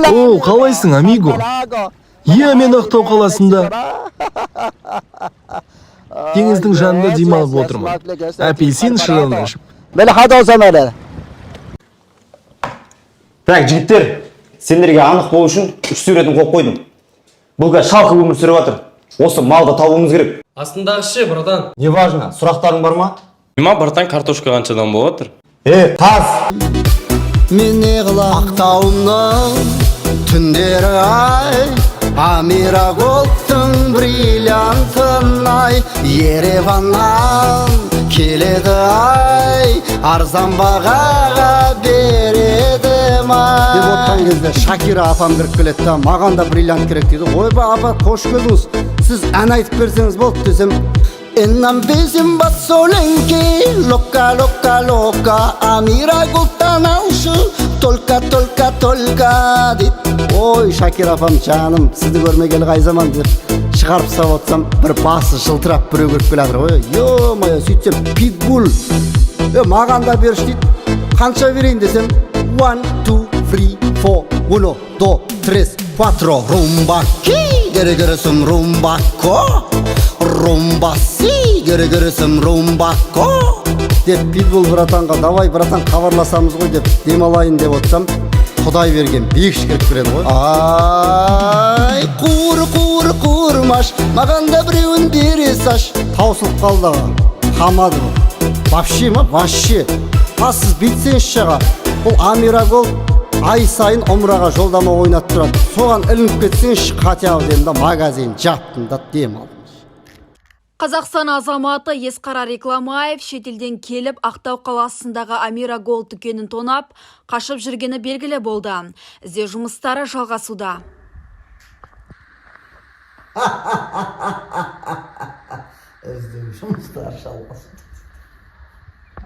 О, қалайсың, амиго? Иә, мен Ақтау қаласында теңіздің жанында демалып отырмын. Апельсин шырылын ішіп. Так, жігіттер, сендерге анық болу үшін 3 суретін қойып қойдым. Бұл қазір шалқы өмір сүріп жатыр. Осы малды табуымыз керек. Астындағы ше, братан. Не важно, сұрақтарың бар ма? Братан, картошка қаншадан болып жатыр? Таз! Мен не қылам Ақтауымның түндері ай, Амираголдтың бриллиантын ай, Ереваннан келеді ай, арзан бағаға береді май. Деп отқан кезде Шакира апам кіріп келеді да, маған да бриллиант керек дейді. Ойба апа, қош келдіңіз, сіз ән айтып берсеңіз болды десем. Enam bizim basolenki, loca, loca, loca, Amiraголдтан алшы, толка, толка, толка дейді. Ой, Шакира апам жаным, сізді көрмегелі қай заман деп шығарып сап отсам, бір басы жылтырап біреу кіріп келе жатыр. Ой, ё-моё, сөйтсем питбул. Маған да беріш дейді. Қанша берейін десем, 1, 2, 3, 4, 1, 2, 3, 4, rumbaки, гере-гересім rumbaко, румбаси, гере-гересім rumbaко деп питбул братанға, давай братан хабарласамыз ғой деп демалайын деп отсам, Құдай берген бек кіріп келеді ғой. Ай, қуыр-қуыр-қуырмаш, маған да біреуін бере саш. Таусылып қалды аған, қамады бұл. Вообще ма? Вообще. Сіз бүйтсеңіз шаға, бұл Амираголд ай сайын Умраға жолдама ойнап тұрады. Соған ілініп кетсеңіз хотя бы демді магазин жаттында демал. Қазақстан азаматы Есқара Рекламаев шетелден келіп Ақтау қаласындағы Амираголд дүкенін тонап, қашып жүргені белгілі болды. Іздеу жұмыстары жалғасуда. Іздеу жұмыстары жалғасуда.